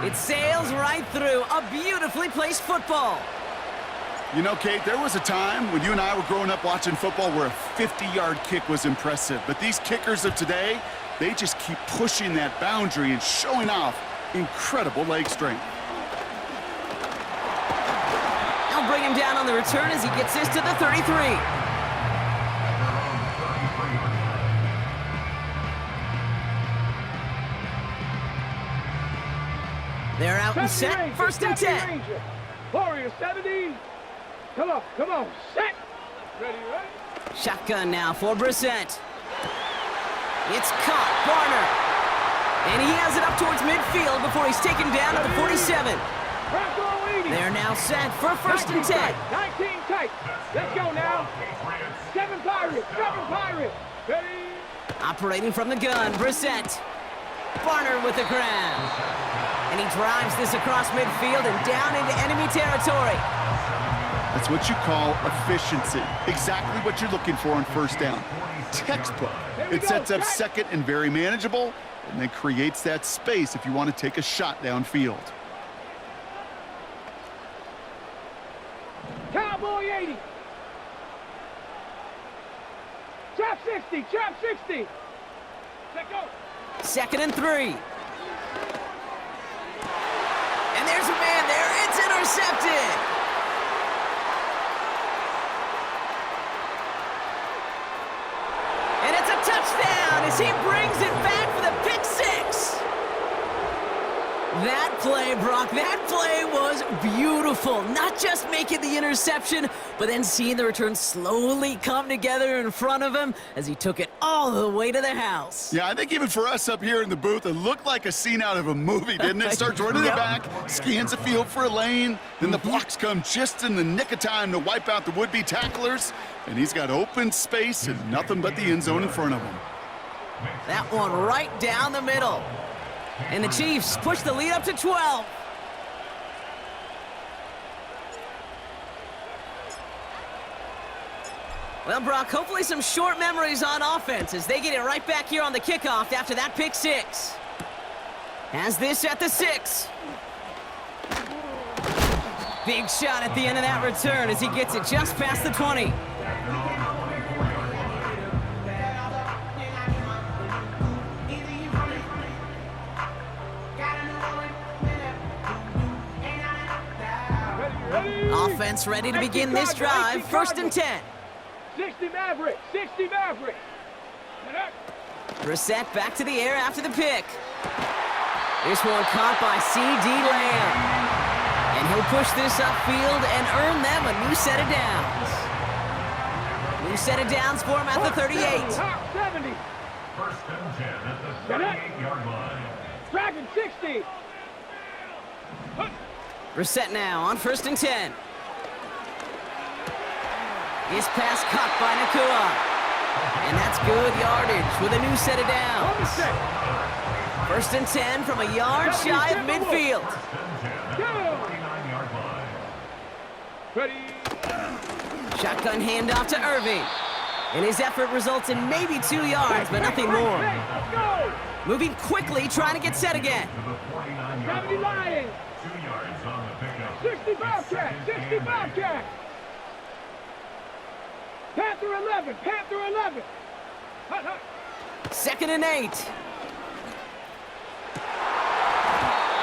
It sails right through. A beautifully placed football. You know, Kate, there was a time when you and I were growing up watching football where a 50-yard kick was impressive. But these kickers of today, they just keep pushing that boundary and showing off incredible leg strength. They'll bring him down on the return as he gets this to the 33. They're out and set. First and 10. Warrior 70. Come on, set. Ready. Shotgun now for Brissett. It's caught, Barner. And he has it up towards midfield before he's taken down at the 47. They're now set for first and 10. 19 tight. Let's go now. 7 Pirates. Ready. Operating from the gun, Brissett. Barner with the grab. And he drives this across midfield and down into enemy territory. That's what you call efficiency. Exactly what you're looking for on first down. Textbook. It sets up second and very manageable, and then creates that space if you want to take a shot downfield. Cowboy 80. Trap 60. Let go. Second and 3. And there's a man there. It's intercepted. And it's a touchdown as he brings it back for the pick 6. That play, Brock, that play was beautiful. Not just making the interception, but then seeing the return slowly come together in front of him as he took it all the way to the house. Yeah, I think even for us up here in the booth, it looked like a scene out of a movie, didn't it? Starts running it back, scans the field for a lane, then the blocks come just in the nick of time to wipe out the would-be tacklers, and he's got open space and nothing but the end zone in front of him. That one right down the middle. And the Chiefs push the lead up to 12. Well, Brock, hopefully some short memories on offense as they get it right back here on the kickoff after that pick 6. Has this at the 6. Big shot at the end of that return as he gets it just past the 20. Offense ready to begin this drive. First and 10. 60 Maverick. Brissett back to the air after the pick. This one caught by C.D. Lamb. And he'll push this upfield and earn them a new set of downs. New set of downs for him at the 38. 70. First and 10 at the 38-yard line. Dragon 60. Brissett now on first and 10. His pass caught by Nakua. And that's good yardage with a new set of downs. First and 10 from a yard shy of midfield. Shotgun handoff to Irving. And his effort results in maybe 2 yards, but nothing more. Moving quickly, trying to get set again. 70 Lions. 2 yards on the pickup. 60 Bobcat. Panther 11. Second and 8.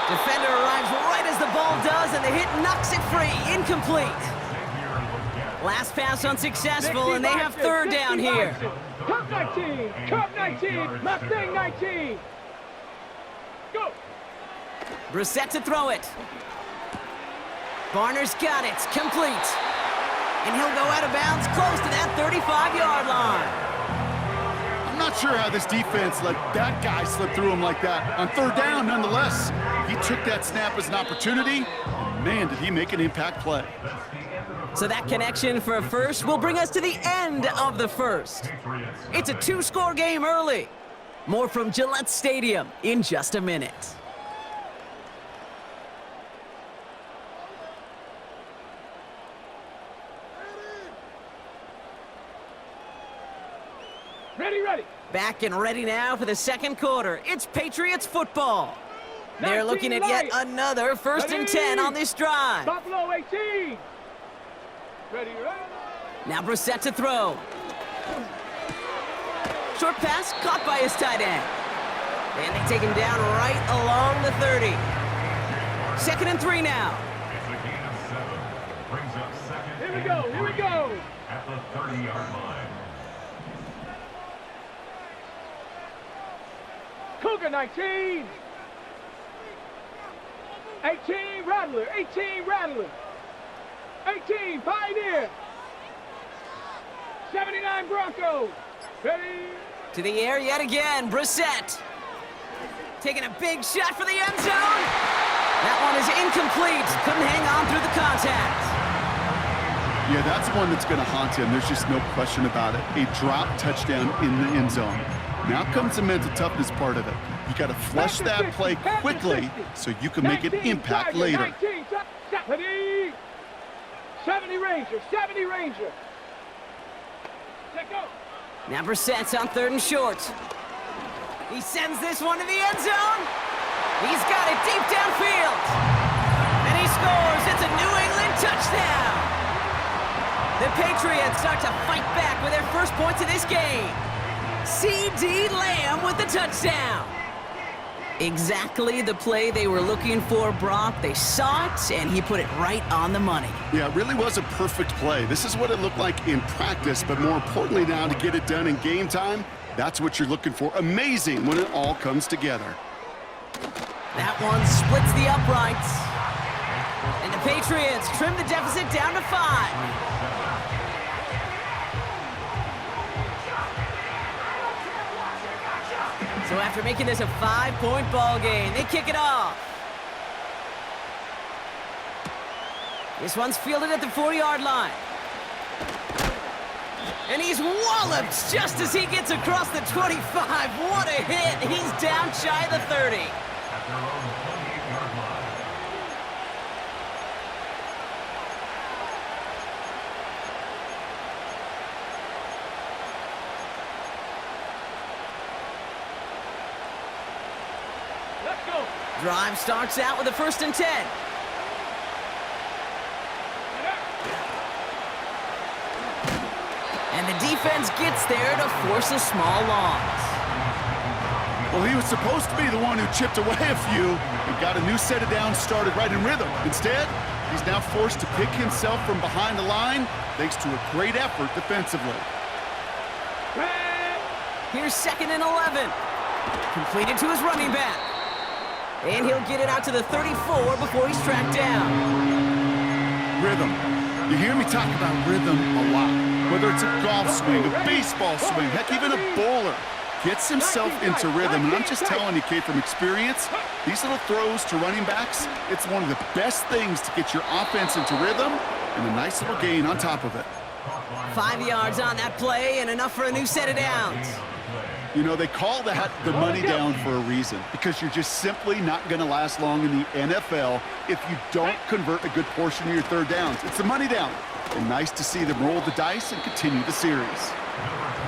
Defender arrives right as the ball does, and the hit knocks it free. Incomplete. Last pass unsuccessful, and they have third down here. Cup 19. Mustang 19. Go. Brissett to throw it. Barner's got it. Complete. And he'll go out of bounds close to that 35-yard line. I'm not sure how this defense let that guy slip through him like that. On third down, nonetheless, he took that snap as an opportunity, and man, did he make an impact play. So that connection for a first will bring us to the end of the first. It's a 2-score game early. More from Gillette Stadium in just a minute. Ready. Back and ready now for the second quarter. It's Patriots football. They're looking at yet another 1st and 10 on this drive. Buffalo 18. Ready, right? Now Brissett to throw. Short pass caught by his tight end. And they take him down right along the 30. 2nd and 3 now. It's a gain of 7. Brings up 2nd Here we go, here we go. at the 30-yard line. Cougar 19. 18 Rattler, 18 Rattler. 18 Pioneer. 79 Broncos. Ready? To the air yet again, Brissett. Taking a big shot for the end zone. That one is incomplete. Couldn't hang on through the contact. Yeah, that's one that's going to haunt him. There's just no question about it. A drop touchdown in the end zone. Now comes the mental toughness part of it. You got to flush that play quickly so you can make an impact later. 19, 70 Ranger, 70 Ranger. Let go. Now Brissett's on 3rd and short. He sends this one to the end zone. He's got it deep downfield. And he scores. It's a New England touchdown. The Patriots start to fight back with their first points of this game. C.D. Lamb with the touchdown. Exactly the play they were looking for, Brock. They saw it, and he put it right on the money. Yeah, it really was a perfect play. This is what it looked like in practice, but more importantly now to get it done in game time, that's what you're looking for. Amazing when it all comes together. That one splits the uprights. And the Patriots trim the deficit down to 5. So after making this a 5-point ball game, they kick it off. This one's fielded at the 40-yard line. And he's walloped just as he gets across the 25. What a hit. He's down shy of the 30. At their own 28-yard line. Let's go. Drive starts out with a 1st and 10. And the defense gets there to force a small loss. Well, he was supposed to be the one who chipped away a few and got a new set of downs started right in rhythm. Instead, he's now forced to pick himself from behind the line thanks to a great effort defensively. Here's 2nd and 11. Completed to his running back. And he'll get it out to the 34 before he's tracked down. Rhythm. You hear me talk about rhythm a lot. Whether it's a golf swing, a baseball swing, heck, even a bowler. Gets himself into rhythm, and I'm just telling you, Kate, from experience, these little throws to running backs, it's one of the best things to get your offense into rhythm and a nice little gain on top of it. 5 yards on that play and enough for a new set of downs. You know, they call that the money down for a reason, because you're just simply not going to last long in the NFL if you don't convert a good portion of your 3rd downs. It's the money down. And nice to see them roll the dice and continue the series.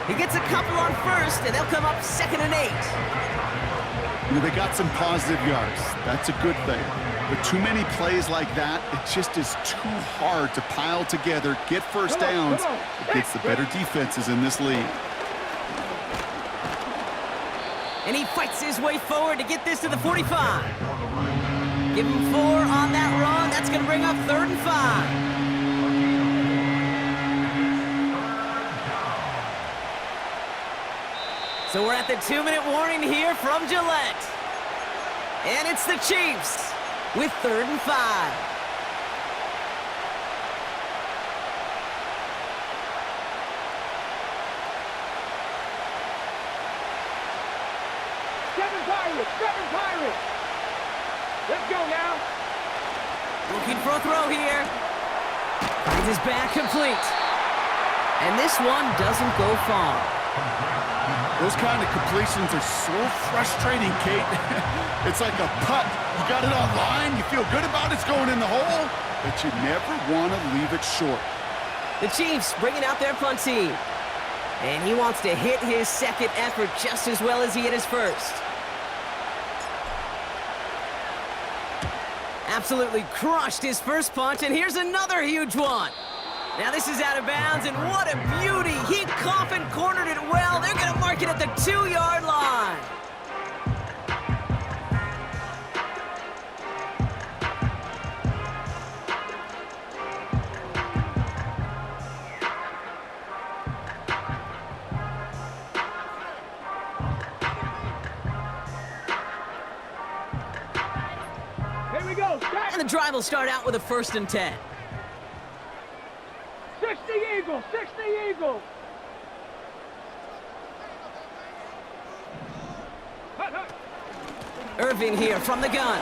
He gets a couple on 1st, and they'll come up 2nd and 8. You know, they got some positive yards. That's a good thing. But too many plays like that, it just is too hard to pile together, get 1st downs against the better defenses in this league. And he fights his way forward to get this to the 45. Give him 4 on that run. That's going to bring up 3rd and 5. So we're at the 2-minute warning here from Gillette. And it's the Chiefs with 3rd and 5. Seven Pirates. Let's go now. Looking for a throw here. Finds his back complete. And this one doesn't go far. Those kind of completions are so frustrating, Kate. It's like a putt. You got it on line, you feel good about it's going in the hole, but you never want to leave it short. The Chiefs bringing out their punt team. And he wants to hit his 2nd effort just as well as he hit his 1st. Absolutely crushed his first punch, and here's another huge one. Now this is out of bounds, and what a beauty. He coffin cornered it well. They're going to mark it at the 2-yard line. Here we go. And the drive will start out with a 1st and 10. 60 Eagles, 60 Eagles. Irving here from the gun.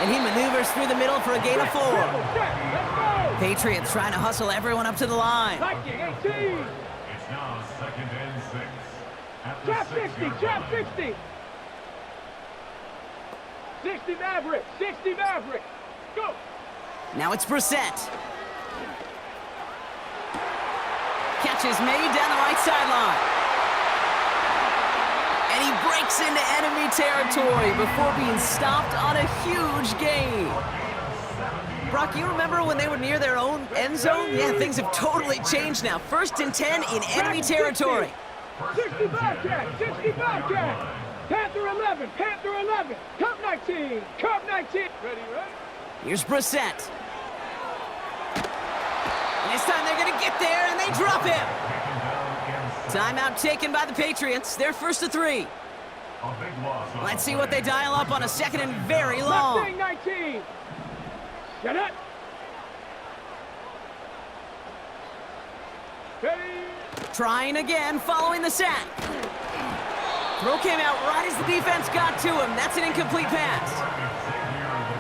And he maneuvers through the middle for a gain of 4. Let's go. Patriots trying to hustle everyone up to the line. 18. It's now 2nd and 6. At the Trap 60, 6-yard trap line. 60. 60 Maverick, 60 Maverick. Go. Now it's Brissett. Catch is made down the right sideline. And he breaks into enemy territory before being stopped on a huge gain. Brock, you remember when they were near their own end zone? Yeah, things have totally changed now. 1st and 10 in enemy territory. 60 Bobcat, 60 Bobcat. Panther 11, Panther 11. Cup 19, Cup 19. Ready? Here's Brissett. And this time they're going to get there, and they drop him. Timeout taken by the Patriots. They're 1st and 3. A big loss on Let's the see what they play. dial up on a 2nd and very Left long. wing 19. Get it. Ready? Trying again, following the sack. Throw came out right as the defense got to him. That's an incomplete pass.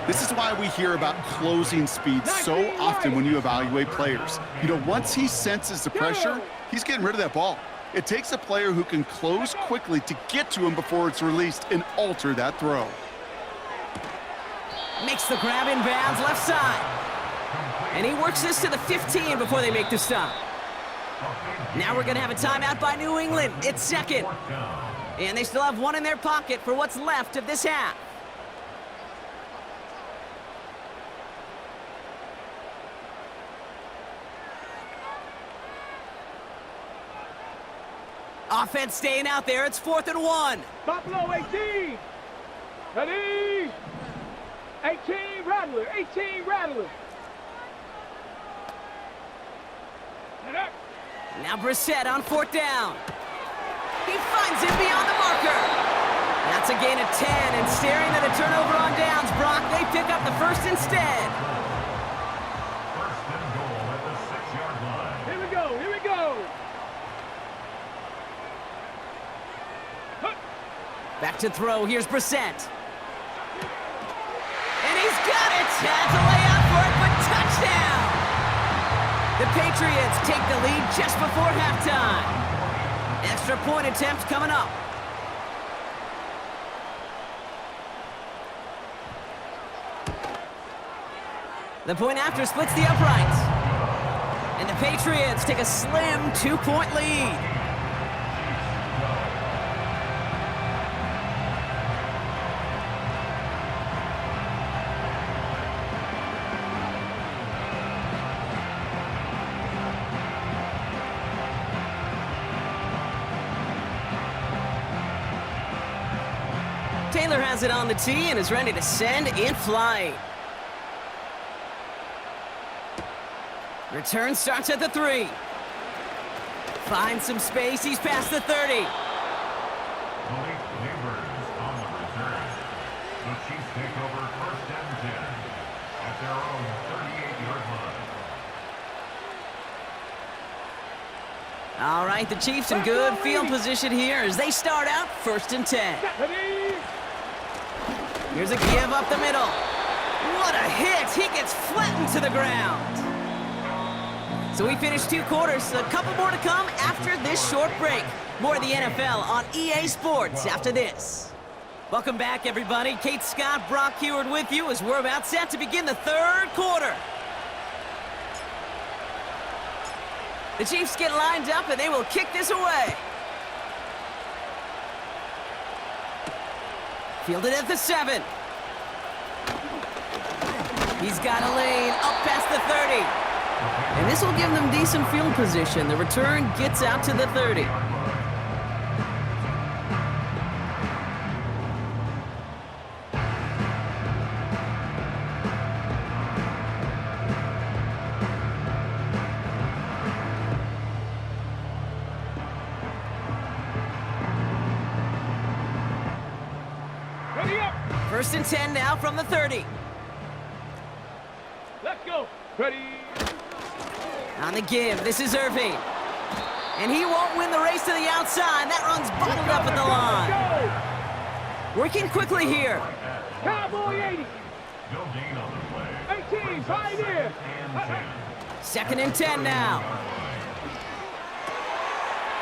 This is why we hear about closing speed so often when you evaluate players. You know, once he senses the pressure, he's getting rid of that ball. It takes a player who can close quickly to get to him before it's released and alter that throw. Makes the grab in bounds left side. And he works this to the 15 before they make the stop. Now we're going to have a timeout by New England. It's 2nd. And they still have one in their pocket for what's left of this half. Offense staying out there. It's 4th and 1. Buffalo 18. Ready? 18 Rattler, 18 Rattler. Get up. Now Brissett on 4th down. He finds him beyond the marker. That's a gain of 10, and staring at a turnover on downs, Brock, they pick up the 1st instead. 1st and goal at the 6-yard line. Here we go, here we go. Back to throw, here's Brissett. And he's got it! Had to lay out for it, but touchdown! The Patriots take the lead just before halftime. Extra point attempt coming up. The point after splits the uprights. And the Patriots take a slim 2-point lead. Taylor has it on the tee and is ready to send in flight. Return starts at the 3. Finds some space, he's past the 30. Malik Neighbors on the return. The Chiefs take over 1st and 10 at their own 38-yard line. All right, the Chiefs in good field position here as they start out 1st and 10. Ready? Here's a give up the middle. What a hit! He gets flattened to the ground. So we finished 2 quarters. A couple more to come after this short break. More of the NFL on EA Sports after this. Welcome back, everybody. Kate Scott, Brock Heward with you as we're about set to begin the 3rd quarter. The Chiefs get lined up and they will kick this away. Fielded at the 7. He's got a lane up past the 30. And this will give them decent field position. The return gets out to the 30. Ready up. First and 10 now from the 30. Let's go. Ready. On the give, this is Irving. And he won't win the race to the outside. That run's bottled up at the line. Working quickly here. Cowboy 80. No gain on the play. 18, Pioneer. Second and 10 now.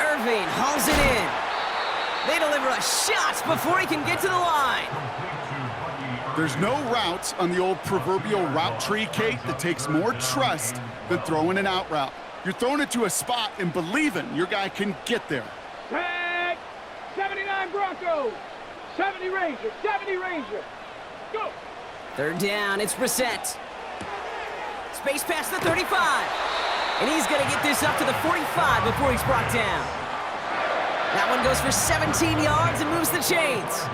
Irving hauls it in. They deliver a shot before he can get to the line. There's no route on the old proverbial route tree, Kate, that takes more trust than throwing an out route. You're throwing it to a spot and believing your guy can get there. Tag. 79 Broncos. 70 Ranger. 70 Ranger. Go. Third down, it's Brissett. Space past the 35. And he's going to get this up to the 45 before he's brought down. That one goes for 17 yards and moves the chains.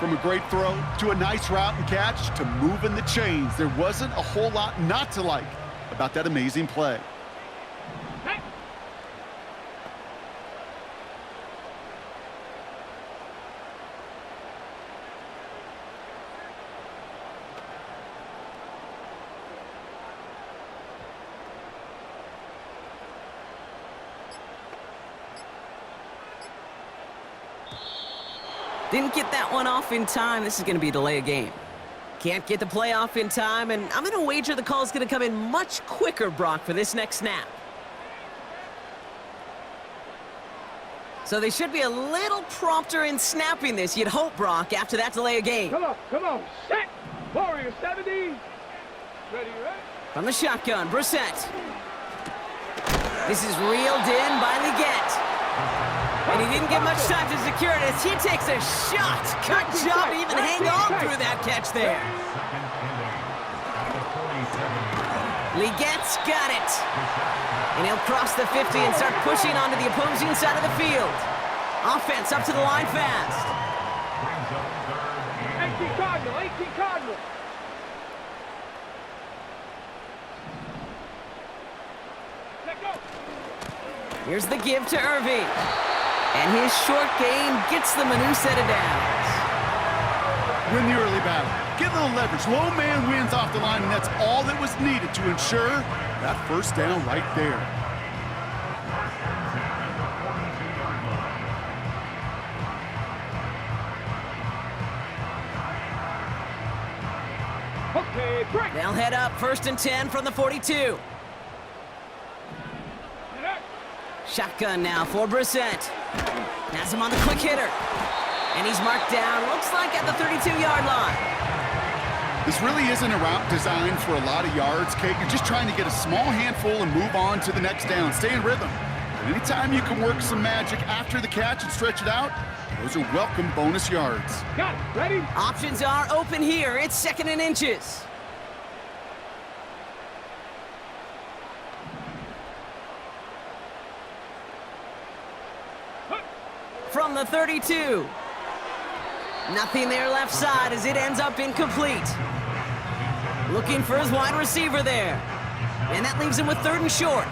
From a great throw to a nice route and catch to moving the chains, there wasn't a whole lot not to like about that amazing play. Hey. Didn't get that one off in time. This is going to be a delay of game. Can't get the play off in time, and I'm going to wager the call's going to come in much quicker, Brock, for this next snap. So they should be a little prompter in snapping this, you'd hope, Brock, after that delay of game. Come on. Set. Warrior 70. Ready, ready. From the shotgun, Brissett. This is reeled in by Leggett. And he didn't get much time to secure it as he takes a shot. Good job to even hang on through that catch there. Leggett's got it. And he'll cross the 50 and start pushing onto the opposing side of the field. Offense up to the line fast. 18 Cardinal. 18 Cardinal. Let go. Here's the give to Irving. And his short game gets them a new set of downs. Win the early battle. Get a little leverage. Low man wins off the line, and that's all that was needed to ensure that first down right there. Okay, break. They'll head up first and 10 from the 42. Shotgun now for Brissett. Has him on the quick hitter. And he's marked down, looks like at the 32-yard line. This really isn't a route designed for a lot of yards, Kate. You're just trying to get a small handful and move on to the next down. Stay in rhythm. And anytime you can work some magic after the catch and stretch it out, those are welcome bonus yards. Got it. Ready? Options are open here. It's second and inches. From the 32. Nothing there left side as it ends up incomplete. Looking for his wide receiver there. And that leaves him with third and short.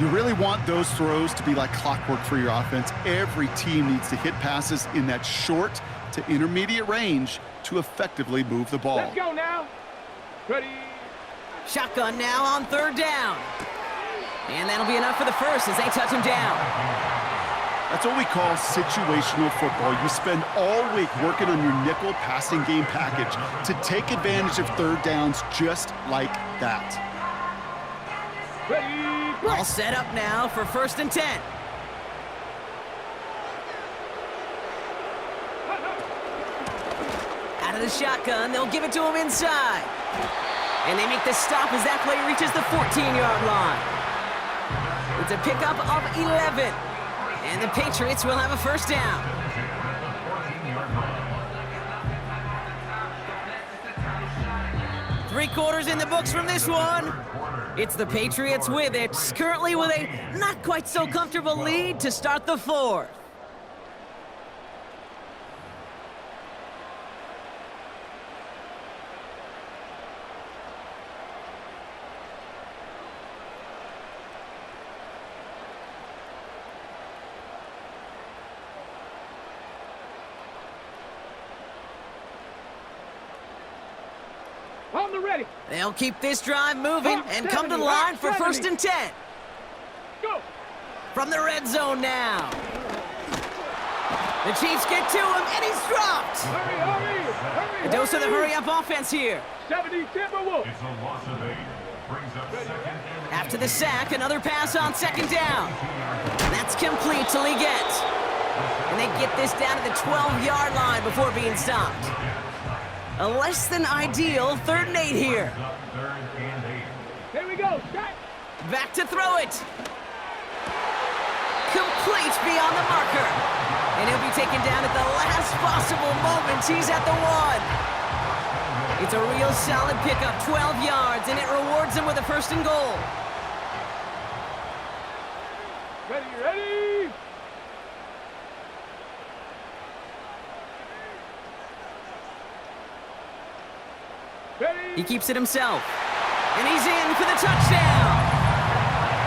You really want those throws to be like clockwork for your offense. Every team needs to hit passes in that short to intermediate range to effectively move the ball. Let's go now. Ready? Shotgun now on third down. And that'll be enough for the first as they touch him down. That's what we call situational football. You spend all week working on your nickel passing game package to take advantage of third downs just like that. Ready? All set up now for first and 10. Out of the shotgun, they'll give it to him inside. And they make the stop as that play reaches the 14-yard line. It's a pickup of 11. And the Patriots will have a first down. 3 quarters in the books from this one. It's the Patriots with it, currently with a not quite so comfortable lead to start the 4th. On the ready. They'll keep this drive moving and come to the line for 1st and 10. Go. From the red zone now. The Chiefs get to him, and he's dropped. Hurry, hurry, hurry. A dose of the hurry-up offense here. 70 Timberwolves. It's a loss of 8. Brings up 2nd and After the sack, another pass on 2nd down. That's complete till he gets. And they get this down to the 12-yard line before being stopped. A less than ideal 3rd and 8 here. 3rd and 8. Here we go. Set. Back to throw it. Complete beyond the marker. And he'll be taken down at the last possible moment. He's at the 1. It's a real solid pickup, 12 yards, and it rewards him with a 1st and goal. Ready, ready. Ready. He keeps it himself. And he's in for the touchdown.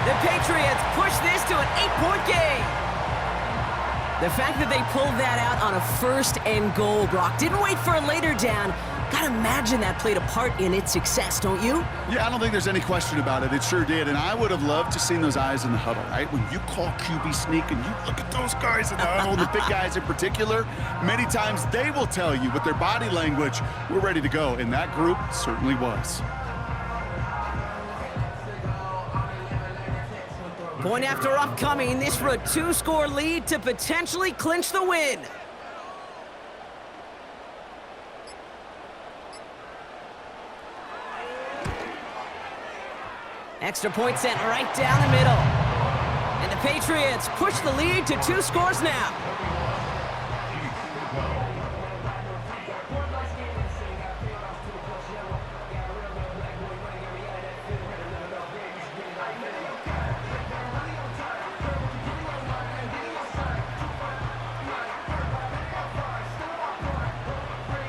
The Patriots push this to an 8-point game. The fact that they pulled that out on a 1st and goal, Brock, didn't wait for a later down. Gotta imagine that played a part in its success, don't you? Yeah, I don't think there's any question about it. It sure did, and I would have loved to seen those eyes in the huddle, right? When you call QB sneak and you look at those guys in the huddle, the big guys in particular, many times they will tell you with their body language, we're ready to go, and that group certainly was. Point after upcoming, this for a 2-score lead to potentially clinch the win. Extra point sent right down the middle. And the Patriots push the lead to 2 scores now.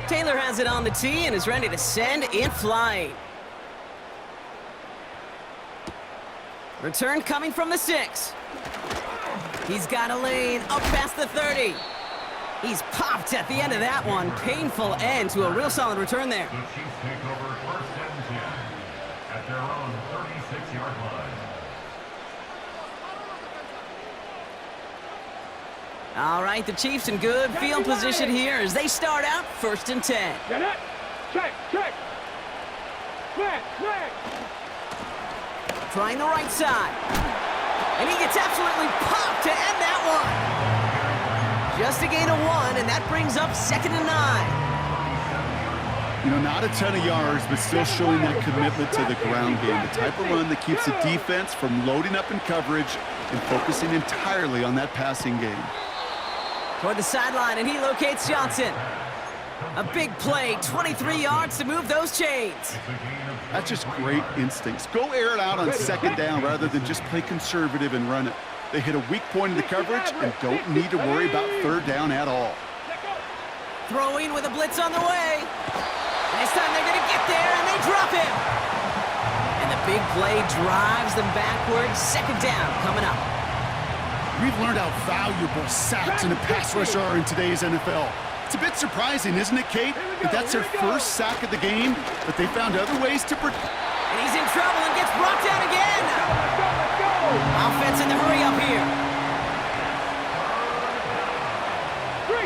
Taylor has it on the tee and is ready to send in flight. Return coming from the 6. He's got a lane up past the 30. He's popped at the end of that one. Painful end to a real solid return there. The Chiefs take over 1st and 10 at their own 36-yard line. All right, the Chiefs in good field position here as they start out 1st and 10. Get it. Check, check. Flat, flat. Trying the right side. And he gets absolutely popped to end that one. Just a gain of 1, and that brings up 2nd and 9. You know, not a ton of yards, but still showing that commitment to the ground game. The type of run that keeps the defense from loading up in coverage and focusing entirely on that passing game. Toward the sideline, and he locates Johnson. A big play, 23 yards to move those chains. That's just great instincts. Go air it out on 2nd down rather than just play conservative and run it. They hit a weak point in the coverage and don't need to worry about 3rd down at all. Throwing with a blitz on the way. And this time they're going to get there, and they drop him. And the big play drives them backwards. 2nd down coming up. We've learned how valuable sacks and a pass rush are in today's NFL. It's a bit surprising, isn't it, Kate, that that's their first sack of the game, but they found other ways to protect. And he's in trouble and gets brought down again. Let's go. Offense in the hurry up here. 3.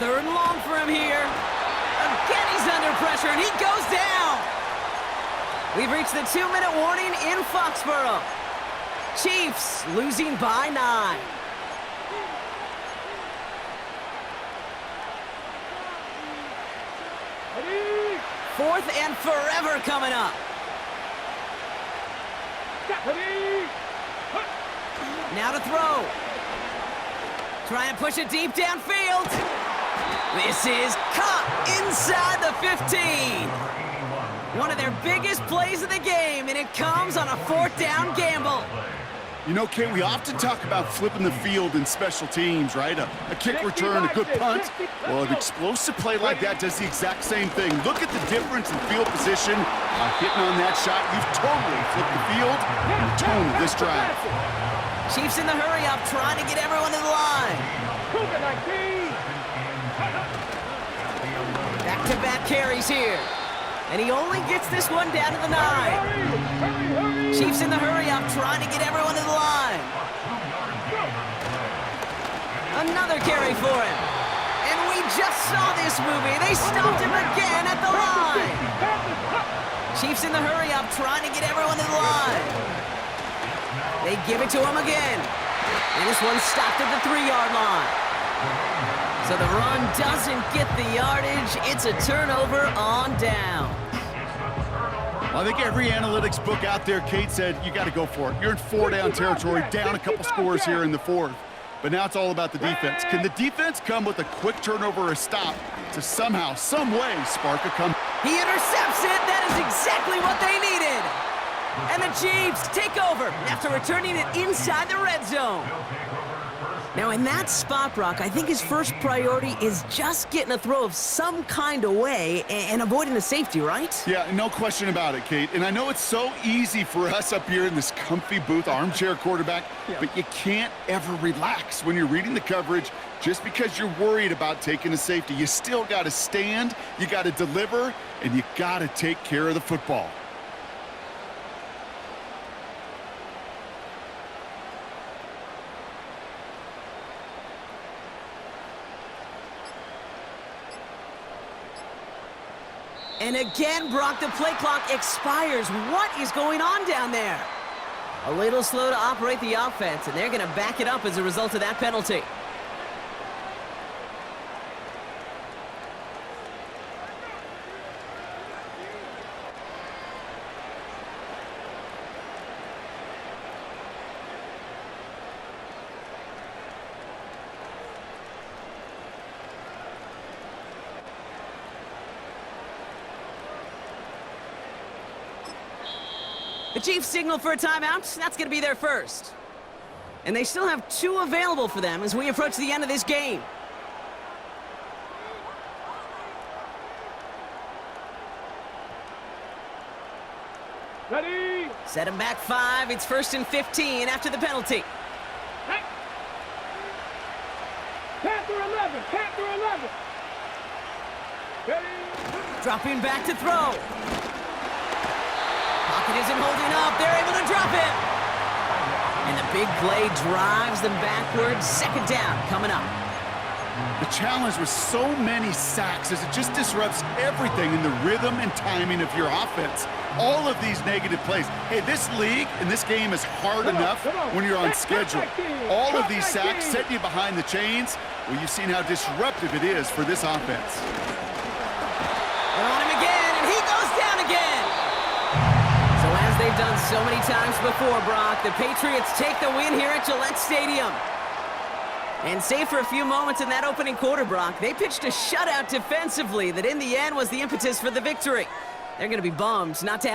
3rd and long for him here. Again, he's under pressure, and he goes down. We've reached the 2-minute warning in Foxborough. Chiefs losing by 9. Ready. 4th and forever coming up. Ready. Now to throw. Trying to push it deep downfield. This is caught inside the 15. One of their biggest plays of the game, and it comes on a 4th down gamble. You know, Kate, we often talk about flipping the field in special teams, right? A kick return, a good punt. Well, an explosive play like that does the exact same thing. Look at the difference in field position. Hitting on that shot, you've totally flipped the field and the tone of this drive. Chiefs in the hurry-up, trying to get everyone to the line. Back-to-back carries here. And he only gets this one down to the 9. Chiefs in the hurry-up, trying to get everyone to the line. Another carry for him. And we just saw this movie. They stopped him again at the line. Chiefs in the hurry-up, trying to get everyone to the line. They give it to him again. And this one stopped at the 3-yard line. So the run doesn't get the yardage. It's a turnover on down. Well, I think every analytics book out there, Kate, said you got to go for it. You're in 4-down territory, down a couple scores here in the 4th. But now it's all about the defense. Can the defense come with a quick turnover or a stop to somehow, some way, spark a comeback? He intercepts it. That is exactly what they needed. And the Chiefs take over after returning it inside the red zone. Now, in that spot, Brock, I think his first priority is just getting a throw of some kind of way and avoiding the safety, right? Yeah, no question about it, Kate. And I know it's so easy for us up here in this comfy booth, armchair quarterback, but you can't ever relax when you're reading the coverage just because you're worried about taking a safety. You still got to stand, you got to deliver, and you got to take care of the football. And again, Brock, the play clock expires. What is going on down there? A little slow to operate the offense, and they're going to back it up as a result of that penalty. The Chiefs signal for a timeout. That's going to be their first. And they still have 2 available for them as we approach the end of this game. Ready? Set him back 5. It's 1st and 15 after the penalty. Hey. Panther 11. Panther 11. Ready? Dropping back to throw. Pocket isn't holding up. They're able to drop it. And the big play drives them backwards. 2nd down coming up. The challenge with so many sacks is it just disrupts everything in the rhythm and timing of your offense. All of these negative plays. Hey, this league and this game is hard enough when you're on schedule. All of these sacks set you behind the chains. Well, you've seen how disruptive it is for this offense. They're on him again, and he goes down again. So as they've done so many times before, Brock, the Patriots take the win here at Gillette Stadium. And save for a few moments in that opening quarter, Brock, they pitched a shutout defensively that in the end was the impetus for the victory. They're going to be bummed not to have